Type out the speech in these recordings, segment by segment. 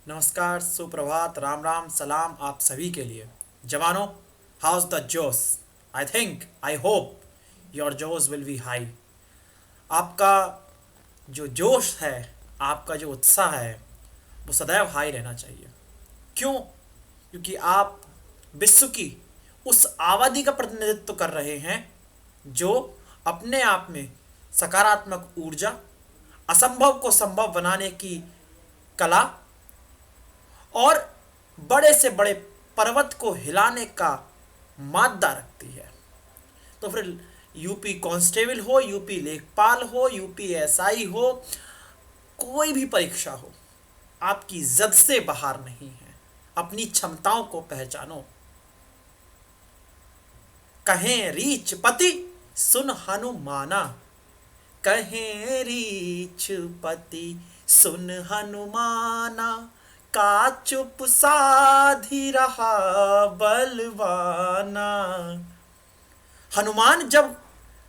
नमस्कार, सुप्रभात, राम राम, सलाम आप सभी के लिए। जवानों, हाउस द जोश। I think, I hope your जोश विल बी हाई। आपका जो जोश है, आपका जो उत्साह है, वो सदैव हाई रहना चाहिए। क्यों? क्योंकि आप विश्व की उस आबादी का प्रतिनिधित्व कर रहे हैं जो अपने आप में सकारात्मक ऊर्जा, असंभव को संभव बनाने की कला और बड़े से बड़े पर्वत को हिलाने का मादा रखती है। तो फिर यूपी कांस्टेबल हो, यूपी लेखपाल हो, यूपी एसआई हो, कोई भी परीक्षा हो, आपकी जद से बाहर नहीं है। अपनी क्षमताओं को पहचानो। कहें रीछ पति सुन हनुमाना, कहें रीछ पति सुन हनुमाना, का चुप साधी रहा बलवाना। हनुमान जब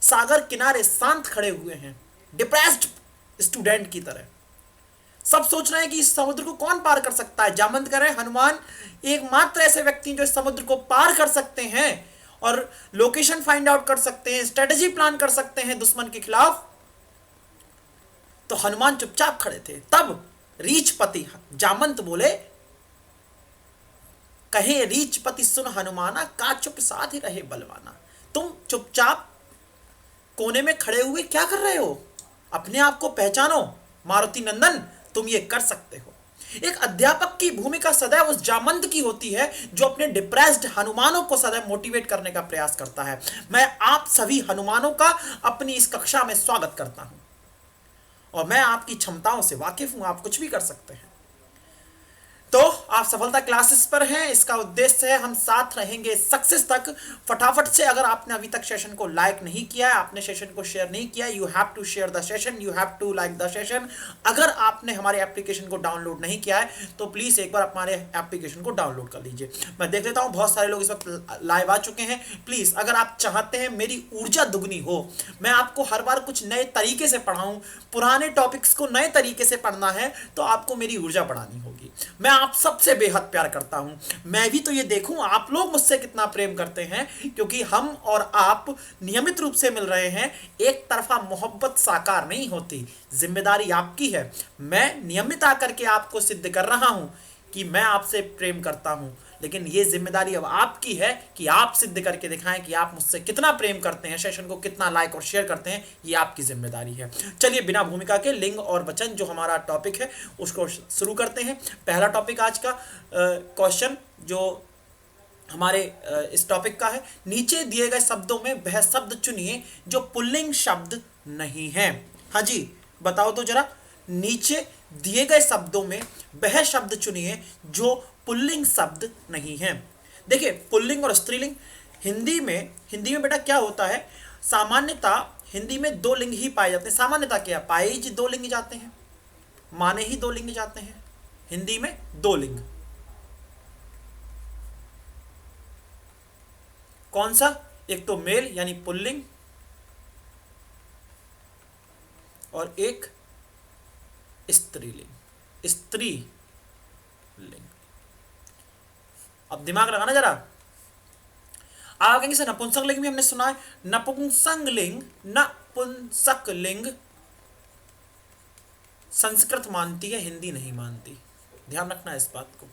सागर किनारे शांत खड़े हुए हैं, डिप्रेस्ड स्टूडेंट की तरह, सब सोच रहे हैं कि इस समुद्र को कौन पार कर सकता है। जामंत करें, हनुमान एकमात्र ऐसे व्यक्ति जो इस समुद्र को पार कर सकते हैं और लोकेशन फाइंड आउट कर सकते हैं, स्ट्रेटेजी प्लान कर सकते हैं दुश्मन के खिलाफ। तो हनुमान चुपचाप खड़े थे। तब रीछपति जामंत बोले, कहे रीछपति सुन हनुमाना, का चुप साध ही रहे बलवाना। तुम चुपचाप कोने में खड़े हुए क्या कर रहे हो? अपने आप को पहचानो। मारुति नंदन, तुम ये कर सकते हो। एक अध्यापक की भूमिका सदैव उस जामंत की होती है जो अपने डिप्रेस्ड हनुमानों को सदैव मोटिवेट करने का प्रयास करता है। मैं आप सभी हनुमानों का अपनी इस कक्षा में स्वागत करता हूं और मैं आपकी क्षमताओं से वाकिफ हूं। आप कुछ भी कर सकते हैं। तो आप सफलता क्लासेस पर हैं। इसका उद्देश्य है हम साथ रहेंगे सक्सेस तक। फटाफट से, अगर आपने अभी तक सेशन को लाइक नहीं किया है, आपने सेशन को शेयर नहीं किया, you have to share the session, you have to like the session. अगर आपने हमारे एप्लीकेशन को डाउनलोड नहीं किया है तो प्लीज एक बार हमारे एप्लीकेशन को डाउनलोड कर लीजिए। मैं देख लेता हूं बहुत सारे लोग इस वक्त लाइव आ चुके हैं। प्लीज, अगर आप चाहते हैं मेरी ऊर्जा दुगनी हो, मैं आपको हर बार कुछ नए तरीके से पढ़ाऊं, पुराने टॉपिक्स को नए तरीके से पढ़ना है, तो आपको मेरी ऊर्जा बढ़ानी होगी। मैं आप सबसे बेहद प्यार करता हूं। मैं भी तो ये देखूं आप लोग मुझसे कितना प्रेम करते हैं, क्योंकि हम और आप नियमित रूप से मिल रहे हैं। एक तरफा मोहब्बत साकार नहीं होती, जिम्मेदारी आपकी है। मैं नियमित आकर के आपको सिद्ध कर रहा हूं कि मैं आपसे प्रेम करता हूं, लेकिन ये जिम्मेदारी अब आपकी है कि आप सिद्ध करके दिखाएं कि आप मुझसे कितना प्रेम करते हैं, सेशन को कितना लाइक और शेयर करते हैं। ये आपकी जिम्मेदारी है। चलिए, बिना भूमिका के लिंग और वचन जो हमारा टॉपिक है उसको शुरू करते हैं। पहला टॉपिक आज का क्वेश्चन जो हमारे इस टॉपिक का है, नीचे दिए गए शब्दों में वह शब्द चुनिए जो पुल्लिंग शब्द नहीं है। हाँ जी, बताओ तो जरा। नीचे दिए गए शब्दों में वह शब्द चुनिए जो पुल्लिंग शब्द नहीं है। देखिए, पुल्लिंग और स्त्रीलिंग हिंदी में बेटा क्या होता है, सामान्यता हिंदी में दो लिंग ही पाए जाते हैं। सामान्यता क्या, पाए ही दो लिंग जाते हैं, माने ही दो लिंग जाते हैं। हिंदी में दो लिंग। कौन सा? एक तो मेल यानी पुल्लिंग, और एक स्त्रीलिंग, स्त्रीलिंग। अब दिमाग लगाना जरा। आप कहेंगे सर नपुंसक लिंग भी हमने सुना है। नपुंसक लिंग, नपुंसक लिंग संस्कृत मानती है, हिंदी नहीं मानती। ध्यान रखना इस बात को।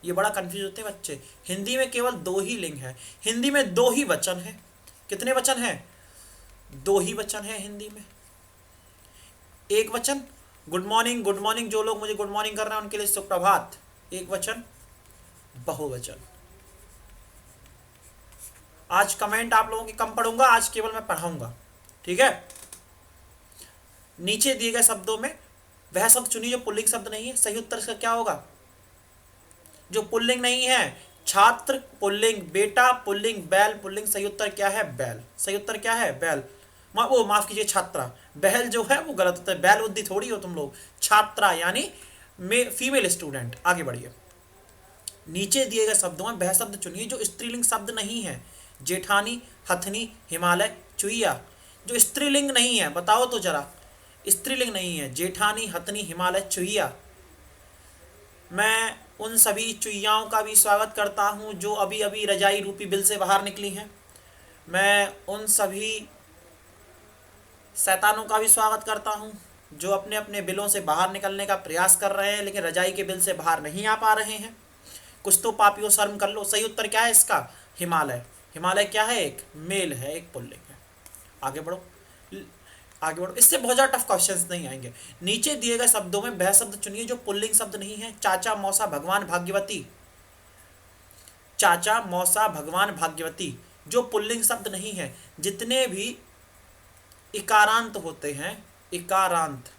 ये बड़ा कंफ्यूज होते हैं बच्चे। हिंदी में केवल दो ही लिंग है, हिंदी में दो ही वचन है। कितने वचन हैं? दो ही वचन है हिंदी में। एक वचन गुड मॉर्निंग, गुड मॉर्निंग, जो लोग मुझे गुड मॉर्निंग कर रहे हैं उनके लिए सुप्रभात। एक वचन बहुवचन। आज कमेंट आप लोगों की कम पढ़ूंगा, आज केवल मैं पढ़ाऊंगा, ठीक है। नीचे दिए गए शब्दों में वह शब्द चुनिए जो पुल्लिंग शब्द नहीं है। सही उत्तर इसका क्या होगा? जो पुल्लिंग नहीं है, छात्र पुल्लिंग, बेटा पुल्लिंग, बैल पुल्लिंग। सही उत्तर क्या है? बैल। सही उत्तर क्या है? बैल। वो माफ कीजिए, छात्रा। बैल जो है वो गलत होता है। बैल बुद्धि थोड़ी हो तुम लोग। छात्रा यानी फीमेल स्टूडेंट। आगे बढ़िए। नीचे दिए गए शब्दों में वह शब्द चुनिए जो स्त्रीलिंग शब्द नहीं है। जेठानी, हथनी, हिमालय, चुईया। जो स्त्रीलिंग नहीं है, बताओ तो जरा। स्त्रीलिंग नहीं है, जेठानी, हथनी, हिमालय, चुईया। मैं उन सभी चुईयाओं का भी स्वागत करता हूँ जो अभी अभी रजाई रूपी बिल से बाहर निकली हैं। मैं उन सभी शैतानों का भी स्वागत करता हूँ जो अपने अपने बिलों से बाहर निकलने का प्रयास कर रहे हैं लेकिन रजाई के बिल से बाहर नहीं आ पा रहे हैं। कुछ तो पापियों शर्म कर लो। सही उत्तर क्या है इसका? हिमालय। हिमालय क्या है? एक मेल है, एक पुल्लिंग है। आगे बढ़ो, आगे बढ़ो। इससे बहुत ज़्यादा टफ क्वेश्चंस नहीं आएंगे। नीचे दिए गए शब्दों में वह शब्द चुनिए जो पुल्लिंग शब्द नहीं है। चाचा, मौसा, भगवान, भाग्यवती। चाचा, मौसा, भगवान, भाग्यवती जो पुल्लिंग शब्द नहीं है। जितने भी इकारांत होते हैं, इकारांत,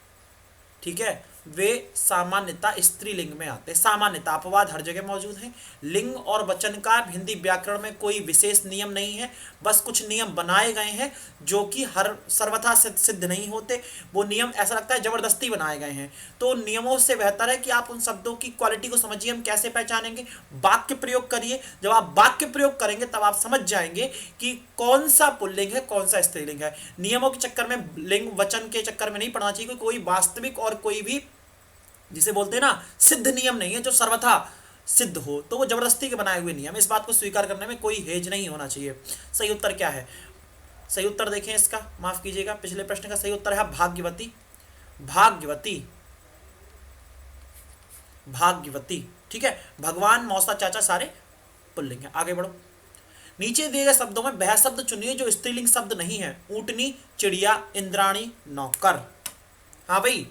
ठीक है, वे सामान्यता स्त्रीलिंग में आते हैं। सामान्यता, अपवाद हर जगह मौजूद है। लिंग और वचन का हिंदी व्याकरण में कोई विशेष नियम नहीं है, बस कुछ नियम बनाए गए हैं जो कि हर सर्वथा सिद्ध नहीं होते। वो नियम ऐसा लगता है जबरदस्ती बनाए गए हैं। तो नियमों से बेहतर है कि आप उन शब्दों की क्वालिटी को समझिए। हम कैसे पहचानेंगे? वाक्य प्रयोग करिए। जब आप वाक्य प्रयोग करेंगे तब आप समझ जाएंगे कि कौन सा पुल्लिंग है, कौन सा स्त्रीलिंग है। नियमों के चक्कर में, लिंग वचन के चक्कर में नहीं पड़ना चाहिए। कोई वास्तविक और कोई भी जिसे बोलते हैं ना सिद्ध नियम नहीं है जो सर्वथा सिद्ध हो, तो वो जबरदस्ती के बनाए हुए नियम। इस बात को स्वीकार करने में कोई हेज नहीं होना चाहिए। सही उत्तर क्या है? सही उत्तर देखें इसका, माफ कीजिएगा, पिछले प्रश्न का सही उत्तर है भाग्यवती। भाग्यवती, भाग्यवती, ठीक है। भगवान, मौसा, चाचा सारे पुल्लिंग है। आगे बढ़ो। नीचे दिए गए शब्दों में वह शब्द चुनिए जो स्त्रीलिंग शब्द नहीं है। ऊँटनी, चिड़िया, इंद्राणी, नौकर। हाँ भाई,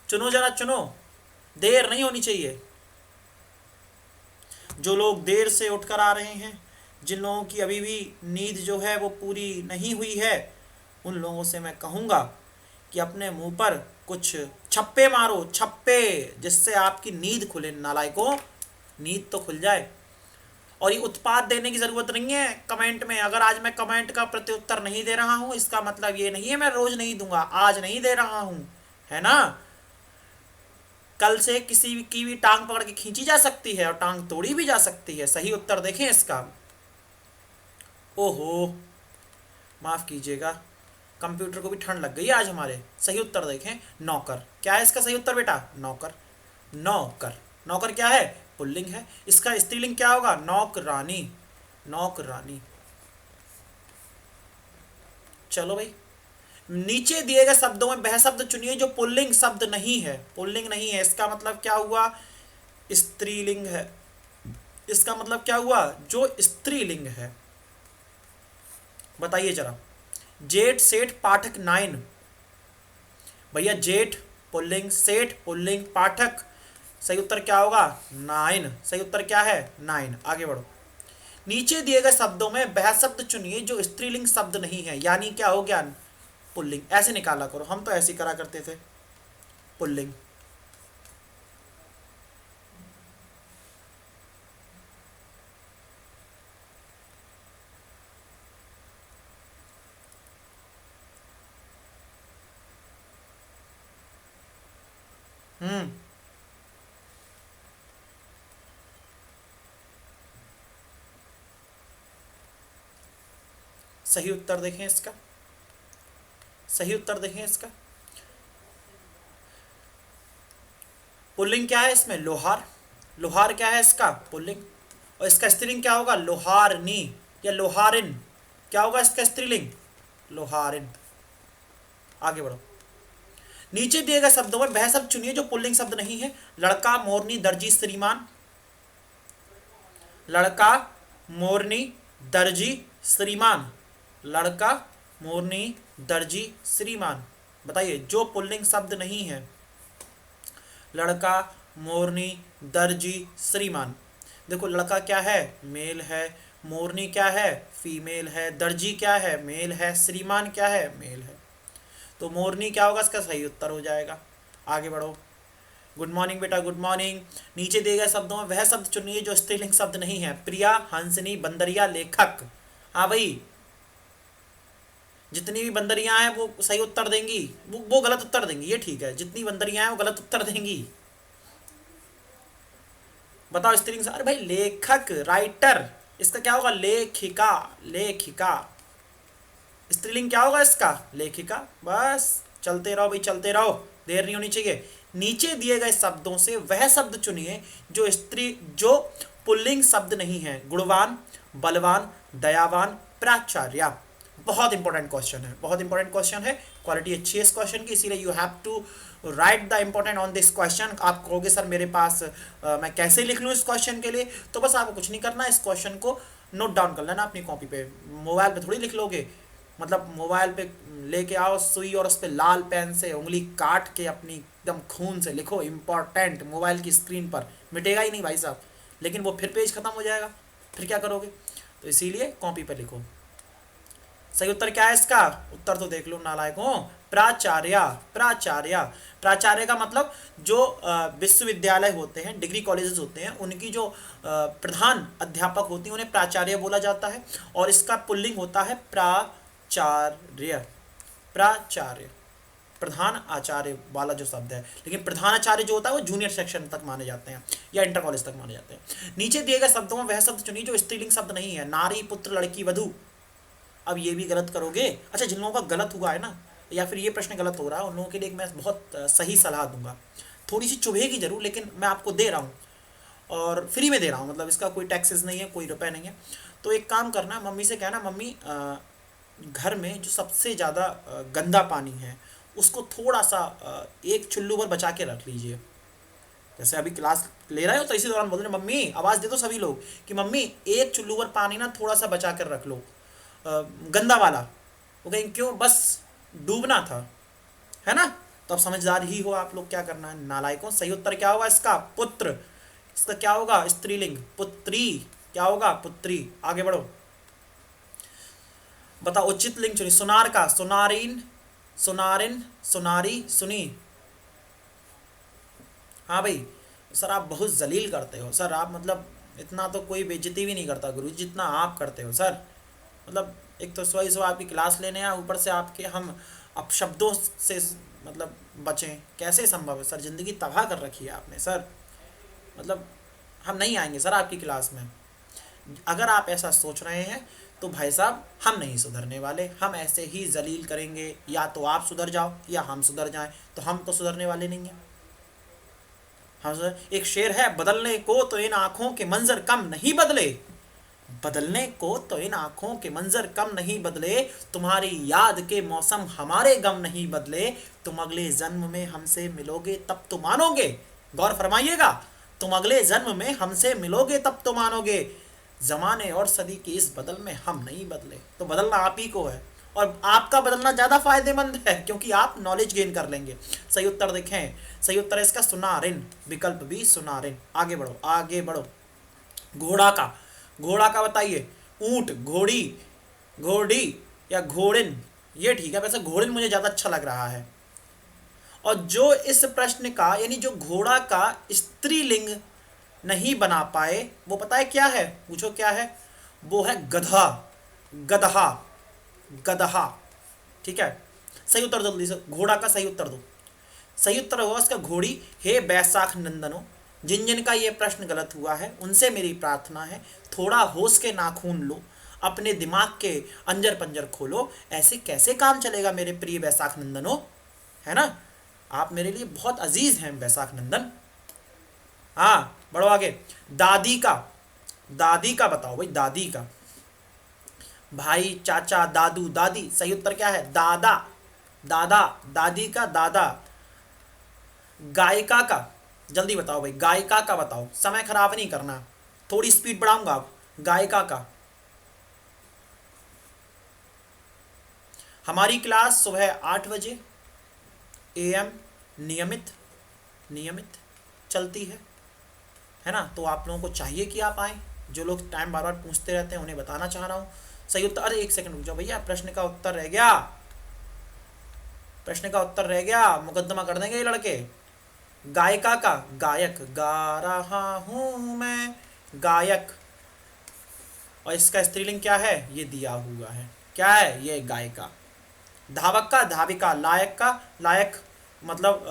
चुनो जरा, चुनो, देर नहीं होनी चाहिए। जो लोग देर से उठकर आ रहे हैं, जिन लोगों की अभी भी नींद जो है वो पूरी नहीं हुई है, उन लोगों से मैं कहूँगा कि अपने मुंह पर कुछ छप्पे मारो, छप्पे, जिससे आपकी नींद खुले। नालायकों, नींद तो खुल जाए। और ये उत्पाद देने की ज़रूरत नहीं है कमेंट में। अगर आज मैं कमेंट का प्रत्युत्तर नहीं दे रहा हूँ इसका मतलब ये नहीं है मैं रोज़ नहीं दूंगा। आज नहीं दे रहा हूँ, है ना। कल से किसी की भी टांग पकड़ के खींची जा सकती है और टांग तोड़ी भी जा सकती है। सही उत्तर देखें इसका। ओहो, माफ कीजिएगा, कंप्यूटर को भी ठंड लग गई है आज हमारे। सही उत्तर देखें, नौकर। क्या है इसका सही उत्तर बेटा? नौकर। नौकर, नौकर क्या है? पुल्लिंग है। इसका स्त्रीलिंग क्या होगा? नौकरानी, नौकरानी। चलो भाई, नीचे दिए गए शब्दों में वह शब्द चुनिए जो पुल्लिंग शब्द नहीं है। पुल्लिंग नहीं है, इसका मतलब क्या हुआ? स्त्रीलिंग है। इसका मतलब क्या हुआ? जो स्त्रीलिंग है। बताइए जरा। जेठ, सेठ, पाठक, नाइन। भैया जेठ पुल्लिंग, सेठ पुल्लिंग, पाठक, सही उत्तर क्या होगा? नाइन। सही उत्तर क्या है? नाइन। आगे बढ़ो। नीचे दिए गए शब्दों में वह शब्द चुनिए जो स्त्रीलिंग शब्द नहीं है। यानी क्या हो गया? पुल्लिंग। ऐसे निकाला करो, हम तो ऐसे ही करा करते थे। पुल्लिंग। हम्म, सही उत्तर देखें इसका। सही उत्तर देखें इसका। पुल्लिंग क्या है इसमें? लोहार। लोहार क्या है इसका? पुल्लिंग। और इसका स्त्रीलिंग क्या होगा? लोहारनी या लोहारिन। क्या होगा इसका स्त्रीलिंग? लोहारिन। आगे बढ़ो। नीचे दिए गए शब्दों में वह शब्द चुनिए जो पुल्लिंग शब्द नहीं है। लड़का, मोरनी, दर्जी, श्रीमान। लड़का, मोरनी, दर्जी, श्रीमान। लड़का, मोरनी, दर्जी, श्रीमान। बताइए, जो पुल्लिंग शब्द नहीं है। लड़का, मोरनी, दर्जी, श्रीमान। देखो, लड़का क्या है? मेल है। मोरनी क्या है? फीमेल है। दर्जी क्या है? मेल है। श्रीमान क्या है? मेल है। तो मोरनी क्या होगा? इसका सही उत्तर हो जाएगा। आगे बढ़ो। गुड मॉर्निंग बेटा, गुड मॉर्निंग। नीचे दिए गए शब्दों में वह शब्द चुनिए जो स्त्रीलिंग शब्द नहीं है। प्रिया, हंसनी, बंदरिया, लेखक। हाँ भाई, जितनी भी बंदरियां हैं वो सही उत्तर देंगी, वो गलत उत्तर देंगी, ये ठीक है। जितनी बंदरियां हैं वो गलत उत्तर देंगी। बताओ स्त्रीलिंग। अरे भाई, लेखक, राइटर। इसका क्या होगा? लेखिका, लेखिका। स्त्रीलिंग क्या होगा इसका? लेखिका। बस चलते रहो भाई, चलते रहो, देर नहीं होनी चाहिए। नीचे दिए गए शब्दों से वह शब्द चुनिए जो पुल्लिंग शब्द नहीं है। गुणवान, बलवान, दयावान, प्राचार्य। बहुत इंपॉर्टेंट क्वेश्चन है, बहुत इंपॉर्टेंट क्वेश्चन है। क्वालिटी अच्छी है इस क्वेश्चन की, इसीलिए you have to write the important on this question. आप कहोगे सर मेरे पास मैं कैसे लिख लूँ इस क्वेश्चन के लिए, तो बस आपको कुछ नहीं करना, इस क्वेश्चन को नोट डाउन कर लेना अपनी कॉपी पे। मोबाइल पे थोड़ी लिख लोगे, मतलब मोबाइल पे लेके आओ सुई और उस पर लाल पेन से उंगली काट के अपनी एकदम खून से लिखो इम्पॉर्टेंट, मोबाइल की स्क्रीन पर मिटेगा ही नहीं भाई साहब, लेकिन वो फिर पेज खत्म हो जाएगा, फिर क्या करोगे? तो इसीलिए कॉपी पर लिखो। सही उत्तर क्या है इसका? उत्तर तो देख लो नालायकों, प्राचार्य। प्राचार्य, प्राचार्य का मतलब जो विश्वविद्यालय होते हैं, डिग्री कॉलेजेस होते हैं, उनकी जो प्रधान अध्यापक होती हैं उन्हें प्राचार्य बोला जाता है, और इसका पुल्लिंग होता है प्राचार्य। प्राचार्य प्रधान आचार्य वाला जो शब्द है, लेकिन प्रधान आचार्य जो होता है वो जूनियर सेक्शन तक माने जाते हैं या इंटर कॉलेज तक माने जाते हैं। नीचे दिए गए शब्दों में वह शब्द चुनिए जो स्त्रीलिंग शब्द नहीं है। नारी, पुत्र, लड़की, वधु। अब ये भी गलत करोगे। अच्छा, जिन लोगों का गलत हुआ है ना, या फिर ये प्रश्न गलत हो रहा है, उन लोगों के लिए मैं बहुत सही सलाह दूंगा। थोड़ी सी चुभेगी जरूर, लेकिन मैं आपको दे रहा हूँ और फ्री में दे रहा हूँ, मतलब इसका कोई टैक्सेस नहीं है, कोई रुपए नहीं है। तो एक काम करना, मम्मी से कहना मम्मी घर में जो सबसे ज़्यादा गंदा पानी है उसको थोड़ा सा एक चुल्लू पर बचा के रख लीजिए। जैसे अभी क्लास ले रहे हो तो इसी दौरान बोल रहे मम्मी, आवाज़ दे दो सभी लोग कि मम्मी एक चुल्लू पर पानी ना थोड़ा सा बचा कर रख लो, गंदा वाला। वो कहेंगे क्यों? बस डूबना था, है ना? तो अब समझदार ही हो आप लोग, क्या करना है नालायकों। सही उत्तर क्या होगा इसका? पुत्र। इसका क्या होगा? स्त्रीलिंग। पुत्री क्या होगा? पुत्री। आगे बढ़ो, बताओ उचित लिंग चुनिए। सुनार का सुनारीन, सुनारिन, सुनारी, सुनी। हाँ भाई सर, आप बहुत जलील करते हो सर, आप मतलब इतना तो कोई बेइज्जती भी नहीं करता गुरु जी जितना आप करते हो सर। मतलब एक तो सो आपकी क्लास लेने आए, ऊपर से आपके हम अपशब्दों से मतलब बचें, कैसे संभव है सर? ज़िंदगी तबाह कर रखी है आपने सर। मतलब हम नहीं आएंगे सर आपकी क्लास में। अगर आप ऐसा सोच रहे हैं तो भाई साहब हम नहीं सुधरने वाले, हम ऐसे ही जलील करेंगे। या तो आप सुधर जाओ या हम सुधर जाएं, तो हम तो सुधरने वाले नहीं हैं। हम एक शेर है, बदलने को तो इन आँखों के मंजर कम नहीं बदले, बदलने को तो इन आँखों के मंजर कम नहीं बदले, तुम्हारी याद के मौसम हमारे गम नहीं बदले, तुम अगले जन्म में हमसे मिलोगे तब तो मानोगे। गौर फरमाइएगा, तुम अगले जन्म में हमसे मिलोगे तब तो मानोगे, जमाने और सदी की इस बदल में हम नहीं बदले। तो बदलना आप ही को है, और आपका बदलना ज़्यादा फायदेमंद है क्योंकि आप नॉलेज गेन कर लेंगे। सही उत्तर देखें, सही उत्तर है इसका सुनारिन, विकल्प बी सुनारिन। आगे बढ़ो, आगे बढ़ो। घोड़ा का, घोड़ा का बताइए। ऊंट, घोड़ी, घोड़ी या घोड़िन, ये ठीक है, वैसे घोड़िन मुझे ज़्यादा अच्छा लग रहा है। और जो इस प्रश्न का यानी जो घोड़ा का स्त्रीलिंग नहीं बना पाए वो पता है क्या है? पूछो क्या है? वो है गधा। गदहा, गदहा। ठीक है, सही उत्तर दो जल्दी से, घोड़ा का सही उत्तर दो। सही उत्तर होगा इसका घोड़ी। हे बैसाख नंदनो, जिन जिन का ये प्रश्न गलत हुआ है उनसे मेरी प्रार्थना है, थोड़ा होश के नाखून लो, अपने दिमाग के अंजर पंजर खोलो। ऐसे कैसे काम चलेगा मेरे प्रिय बैसाख नंदनो, है ना? आप मेरे लिए बहुत अजीज हैं बैसाख नंदन। हाँ बढ़ो आगे। दादी का, दादी का बताओ भाई, दादी का। भाई, चाचा, दादू, दादी। सही उत्तर क्या है? दादा, दादा, दादी का दादा। गायिका का, जल्दी बताओ भाई, गायिका का बताओ, समय खराब नहीं करना, थोड़ी स्पीड बढ़ाऊंगा आप। गायिका का। हमारी क्लास सुबह 8 बजे AM नियमित नियमित चलती है ना? तो आप लोगों को चाहिए कि आप आए। जो लोग टाइम बार बार पूछते रहते हैं उन्हें बताना चाह रहा हूँ। सही उत्तर, अरे एक सेकंड रुक जाओ भैया, प्रश्न का उत्तर रह गया, प्रश्न का उत्तर रह गया, मुकदमा कर देंगे ये लड़के। गायिका का, गायक, गा रहा हूं मैं गायक। और इसका स्त्रीलिंग क्या है? ये दिया हुआ है, क्या है? ये गायिका। धावक का, धाविका। लायक का, लायक मतलब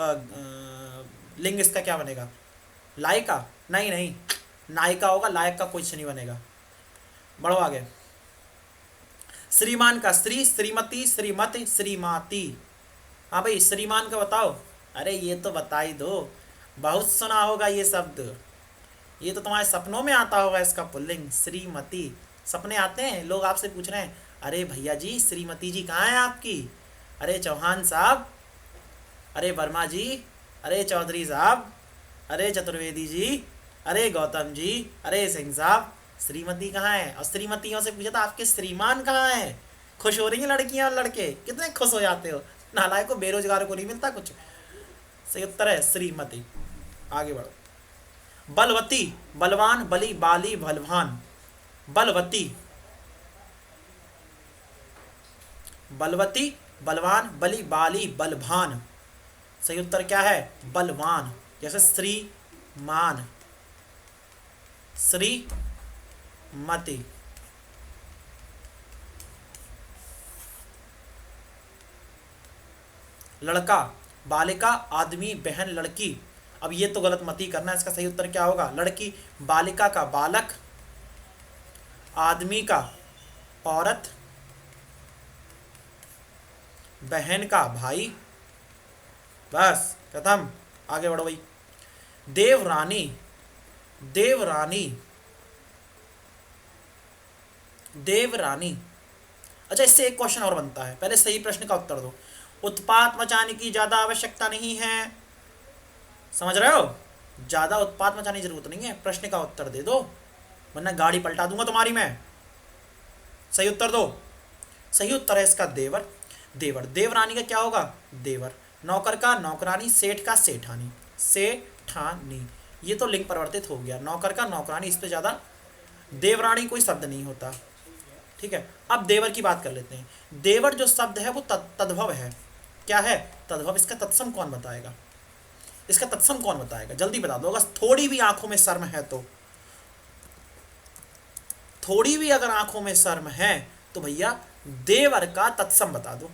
लिंग इसका क्या बनेगा? लायिका? नहीं नहीं, नायिका होगा, लायक का कुछ नहीं बनेगा। बढ़ो आगे। श्रीमान का, श्री, श्रीमती, श्रीमती, श्रीमाती। हाँ भाई, श्रीमान का बताओ। अरे ये तो बता ही दो, बहुत सुना होगा ये शब्द, ये तो तुम्हारे सपनों में आता होगा इसका पुल्लिंग, श्रीमती। सपने आते हैं, लोग आपसे पूछ रहे हैं, अरे भैया जी श्रीमती जी कहाँ है आपकी, अरे चौहान साहब, अरे वर्मा जी, अरे चौधरी साहब, अरे चतुर्वेदी जी, अरे गौतम जी, अरे सिंह साहब, श्रीमती कहाँ है। और श्रीमतियों से पूछा था आपके श्रीमान कहाँ हैं। खुश हो रही हैं लड़कियां और लड़के, कितने खुश हो जाते हो। नालायक को, बेरोजगार को नहीं मिलता कुछ। सही उत्तर है श्रीमती। आगे बढ़ो। बलवती, बलवान, बली, बाली, बलवान। बलवती, बलवती, बलवान, बली, बाली, बलवान। सही उत्तर क्या है, बलवान। जैसे श्रीमान, श्रीमती। लड़का, बालिका, आदमी, बहन, लड़की। अब ये तो गलत मत ही करना, इसका सही उत्तर क्या होगा, लड़की, बालिका का बालक, आदमी का औरत, बहन का भाई। बस खत्म, आगे बढ़ो भाई। देवरानी, देवरानी, देवरानी। अच्छा, इससे एक क्वेश्चन और बनता है, पहले सही प्रश्न का उत्तर दो। उत्पात मचाने की ज्यादा आवश्यकता नहीं है, समझ रहे हो, ज्यादा उत्पात मचाने की जरूरत नहीं है, प्रश्न का उत्तर दे दो वरना गाड़ी पलटा दूंगा तुम्हारी मैं। सही उत्तर दो। सही उत्तर है इसका देवर। देवर, देवरानी का क्या होगा, देवर। नौकर का नौकरानी, सेठ का सेठानी, सेठानी। ये तो लिंग परिवर्तित हो गया, नौकर का नौकरानी, इस पे ज्यादा देवरानी कोई शब्द नहीं होता। ठीक है, अब देवर की बात कर लेते हैं। देवर जो शब्द है वो तद्भव है। क्या है, तद्भव। इसका तत्सम कौन बताएगा, इसका तत्सम कौन बताएगा, जल्दी बता दो। अगर थोड़ी भी आंखों में शर्म है तो, थोड़ी भी अगर आंखों में शर्म है तो भैया देवर का तत्सम बता दो।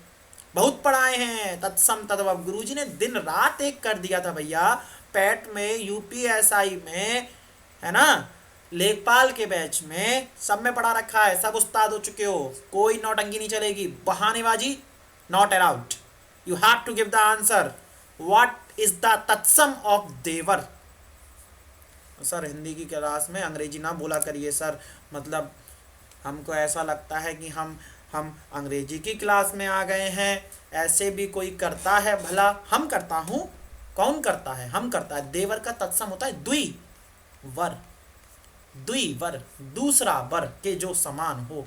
बहुत पढ़ाए हैं तत्सम तद्भव, गुरुजी ने दिन रात एक कर दिया था भैया, पैट में, यूपीएसआई में, है ना, लेखपाल के बैच में, सब में पढ़ा रखा है, सब उस्ताद हो चुके हो, कोई नौटंकी नहीं चलेगी, बहानेबाजी not allowed. You have to give the answer, what is the तत्सम ऑफ देवर। सर हिंदी की क्लास में अंग्रेजी ना बोला करिए सर, मतलब हमको ऐसा लगता है कि हम अंग्रेजी की क्लास में आ गए हैं, ऐसे भी कोई करता है भला। हम करता हूँ, कौन करता है, हम करता है। देवर का तत्सम होता है द्विवर, द्विवर, दूसरा वर के जो समान हो।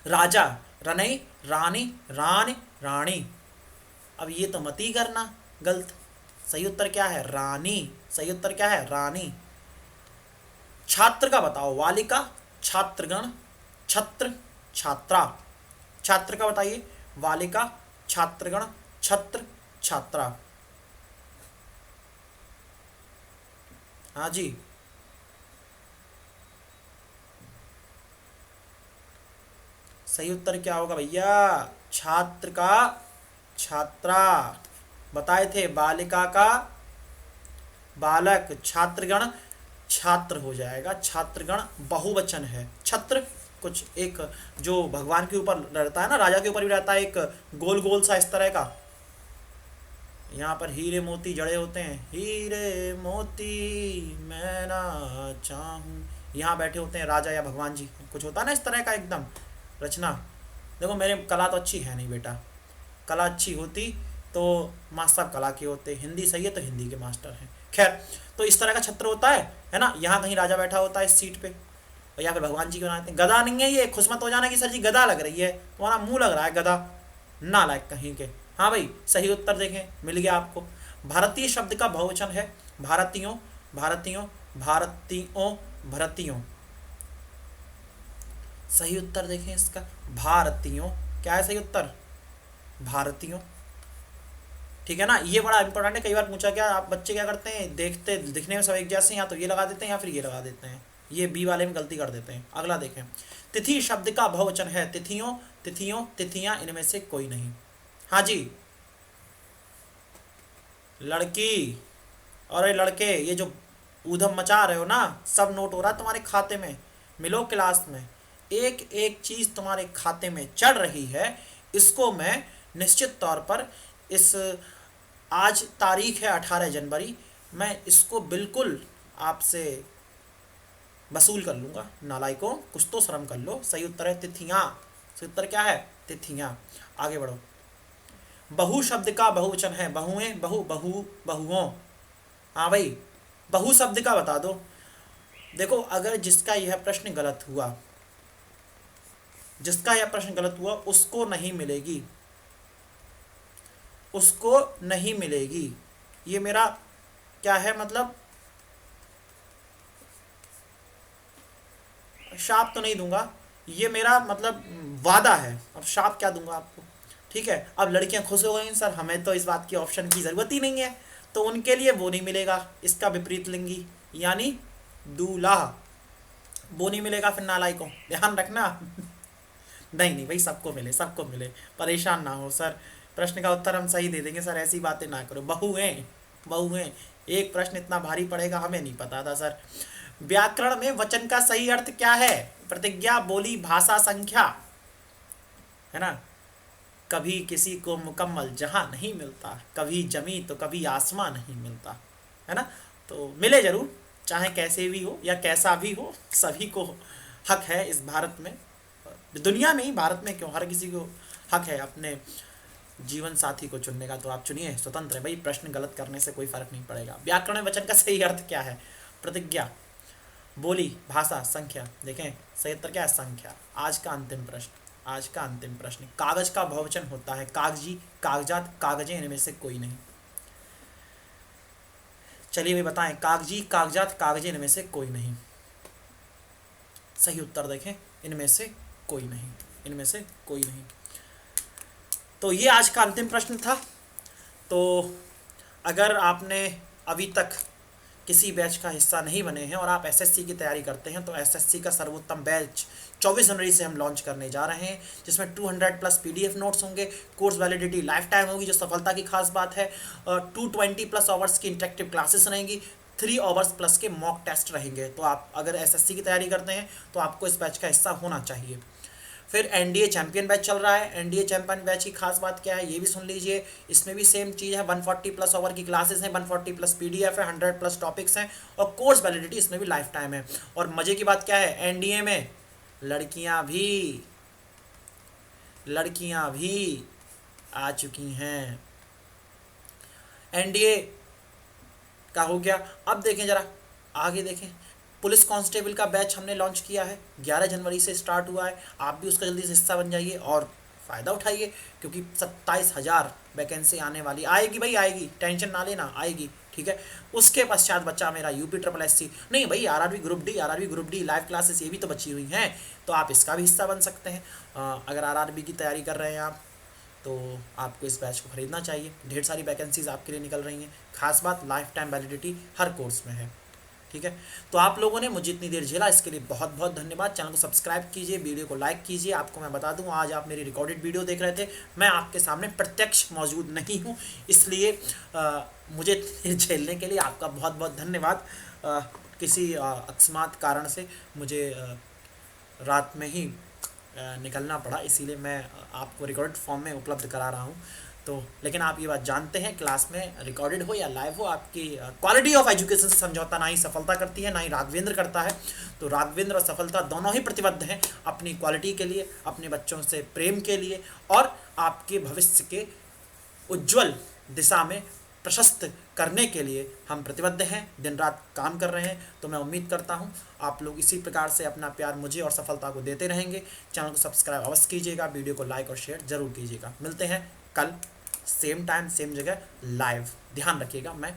राजा, रनई, रानी, रानी, रानी। अब ये तो मत ही करना गलत, सही उत्तर क्या है, रानी। सही उत्तर क्या है, रानी। छात्र का बताओ, वालिका, छात्रगण, छत्र, छात्रा। छात्र का बताइए, वालिका, छात्रगण, छत्र, छात्रा। हाँ जी, सही उत्तर क्या होगा भैया, छात्र का छात्रा। बताए थे, बालिका का बालक, छात्रगण छात्र हो जाएगा, छात्रगण बहुवचन है। छत्र कुछ एक जो भगवान के ऊपर रहता है ना, राजा के ऊपर भी रहता है, एक गोल गोल सा इस तरह का, यहाँ पर हीरे मोती जड़े होते हैं, हीरे मोती मैं ना चाहूँ, यहाँ बैठे होते हैं राजा या भगवान जी, कुछ होता है ना इस तरह का एकदम रचना। देखो मेरे कला तो अच्छी है नहीं बेटा, कला अच्छी होती तो मास्टर कला के होते, हिंदी सही है तो हिंदी के मास्टर हैं। खैर, तो इस तरह का छत्र होता है ना, यहाँ कहीं राजा बैठा होता है इस सीट पे, और या फिर भगवान जी के बनाते हैं। गदा नहीं है ये, खुश मत हो जाना कि सर जी गदा लग रही है, तुम्हारा मुंह लग रहा है गदा, ना लायक कहीं के। हाँ भाई, सही उत्तर देखें, मिल गया आपको। भारतीय शब्द का बहुवचन है भारतीयों, भारतीयों, भारतीयों, भरतियों। सही उत्तर देखें इसका, भारतीयों। क्या है सही उत्तर, भारतीयों। ठीक है ना, ये बड़ा इंपॉर्टेंट है, कई बार पूछा क्या, आप बच्चे क्या करते हैं, देखते दिखने में सब एक जैसे, या तो ये लगा देते हैं या फिर ये लगा देते हैं, ये बी वाले में गलती कर देते हैं। अगला देखें, तिथि शब्द का बहुवचन है तिथियों, तिथियों, तिथियां, इनमें से कोई नहीं। हाँ जी, लड़की और ये लड़के, ये जो ऊधम मचा रहे हो ना, सब नोट हो रहा है तुम्हारे खाते में, मिलो क्लास में, एक एक चीज तुम्हारे खाते में चढ़ रही है, इसको मैं निश्चित तौर पर इस आज तारीख है 18 जनवरी, मैं इसको बिल्कुल आपसे वसूल कर लूँगा। नालायकों, कुछ तो शर्म कर लो। सही उत्तर है तिथियाँ। सही उत्तर क्या है? तिथियाँ। आगे बढ़ो। बहु शब्द का बहुवचन है। बहुएं, बहु, बहु, बहुओं। हाँ भाई, बहु शब्द का बता दो। देखो, अगर जिसका यह प्रश्न गलत हुआ, जिसका यह प्रश्न गलत हुआ उसको नहीं मिलेगी, उसको नहीं मिलेगी। ये मेरा क्या है, मतलब शाप तो नहीं दूंगा, ये मेरा मतलब वादा है। अब शाप क्या दूंगा आपको? ठीक है। अब लड़कियां खुश हो गई, सर हमें तो इस बात की ऑप्शन की ज़रूरत ही नहीं है, तो उनके लिए वो नहीं मिलेगा। इसका विपरीत लिंगी यानी दूल्हा, वो नहीं मिलेगा। फिर नालायकों, ध्यान रखना। नहीं नहीं भाई, सबको मिले, सबको मिले, परेशान ना हो सर। प्रश्न का उत्तर हम सही दे देंगे सर, ऐसी बातें ना करो। बहुएं, बहुएं, एक प्रश्न इतना भारी पड़ेगा हमें नहीं पता था सर। व्याकरण में वचन का सही अर्थ क्या है? प्रतिज्ञा, बोली, भाषा, संख्या, है ना। कभी किसी को मुकम्मल जहां नहीं मिलता, कभी जमी तो कभी आसमां नहीं मिलता, है ना। तो मिले जरूर, चाहे कैसे भी हो या कैसा भी हो, सभी को हक है इस भारत में, दुनिया में ही, भारत में क्यों, हर किसी को हक है अपने जीवन साथी को चुनने का। तो आप चुनिए, स्वतंत्र है भाई, प्रश्न गलत करने से कोई फर्क नहीं पड़ेगा। व्याकरण में वचन का सही अर्थ क्या है? प्रतिज्ञा, बोली, भाषा, संख्या। देखें सही उत्तर क्या है? संख्या। आज का अंतिम प्रश्न, आज का अंतिम प्रश्न। कागज का बहुवचन होता है कागजी, कागजात, कागजें, इनमें से कोई नहीं। चलिए भाई बताएं, कागजी, कागजात, कागजें, इनमें से कोई नहीं। सही उत्तर देखें, इनमें से कोई नहीं, इनमें से कोई नहीं। तो ये आज का अंतिम प्रश्न था। तो अगर आपने अभी तक किसी बैच का हिस्सा नहीं बने हैं और आप एसएससी की तैयारी करते हैं, तो एसएससी का सर्वोत्तम बैच 24 जनवरी से हम लॉन्च करने जा रहे हैं, जिसमें 200 प्लस पीडीएफ नोट्स होंगे। कोर्स वैलिडिटी लाइफ टाइम होगी, जो सफलता की खास बात है। 220 प्लस आवर्स की इंटरेक्टिव क्लासेस रहेंगी, 3 आवर्स प्लस के मॉक टेस्ट रहेंगे। तो आप अगर एसएससी की तैयारी करते हैं तो आपको इस बैच का हिस्सा होना चाहिए। फिर एनडीए चैंपियन बैच चल रहा है। एनडीए चैंपियन बैच की खास बात क्या है, ये भी सुन लीजिए। इसमें भी सेम चीज़ है, 140 प्लस आवर की क्लासेस हैं, 140 प्लस पीडीएफ है, 100 प्लस टॉपिक्स हैं, और कोर्स वैलिडिटी इसमें भी लाइफ टाइम है। और मज़े की बात क्या है, एनडीए में लड़कियां भी आ चुकी हैं। एनडीए का हो गया। अब देखें जरा आगे देखें, पुलिस कांस्टेबल का बैच हमने लॉन्च किया है, 11 जनवरी से स्टार्ट हुआ है। आप भी उसका जल्दी से हिस्सा बन जाइए और फ़ायदा उठाइए, क्योंकि 27,000 वैकेंसी आने वाली, आएगी भाई आएगी, टेंशन ना लेना, आएगी। ठीक है। उसके पश्चात बच्चा मेरा यूपी ट्रिपल एससी, नहीं भाई RRB group D live classes ये भी तो बची हुई हैं, तो आप इसका भी हिस्सा बन सकते हैं। अगर आरआरबी की तैयारी कर रहे हैं आप, तो आपको इस बैच को खरीदना चाहिए। ढेर सारी वैकेंसीज आपके लिए निकल रही हैं। खास बात, लाइफ टाइम वैलिडिटी हर कोर्स में है। ठीक है। तो आप लोगों ने मुझे इतनी देर झेला, इसके लिए बहुत बहुत धन्यवाद। चैनल को सब्सक्राइब कीजिए, वीडियो को लाइक कीजिए। आपको मैं बता दूं, आज आप मेरी रिकॉर्डेड वीडियो देख रहे थे, मैं आपके सामने प्रत्यक्ष मौजूद नहीं हूं, इसलिए मुझे झेलने के लिए आपका बहुत बहुत धन्यवाद। किसी अकस्मात कारण से मुझे रात में ही निकलना पड़ा, इसीलिए मैं आपको रिकॉर्डेड फॉर्म में उपलब्ध करा रहा हूँ। तो लेकिन आप ये बात जानते हैं, क्लास में रिकॉर्डेड हो या लाइव हो, आपकी क्वालिटी ऑफ एजुकेशन से समझौता ना ही सफलता करती है, ना ही राघवेंद्र करता है। तो राघवेंद्र और सफलता दोनों ही प्रतिबद्ध हैं अपनी क्वालिटी के लिए, अपने बच्चों से प्रेम के लिए, और आपके भविष्य के उज्ज्वल दिशा में प्रशस्त करने के लिए हम प्रतिबद्ध हैं, दिन रात काम कर रहे हैं। तो मैं उम्मीद करता हूं आप लोग इसी प्रकार से अपना प्यार मुझे और सफलता को देते रहेंगे। चैनल को सब्सक्राइब अवश्य कीजिएगा, वीडियो को लाइक और शेयर जरूर कीजिएगा। मिलते हैं कल सेम टाइम सेम जगह लाइव। ध्यान रखिएगा, मैं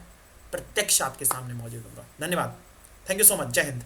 प्रत्यक्ष आपके सामने मौजूद हूँगा। धन्यवाद, थैंक यू सो मच, जय हिंद।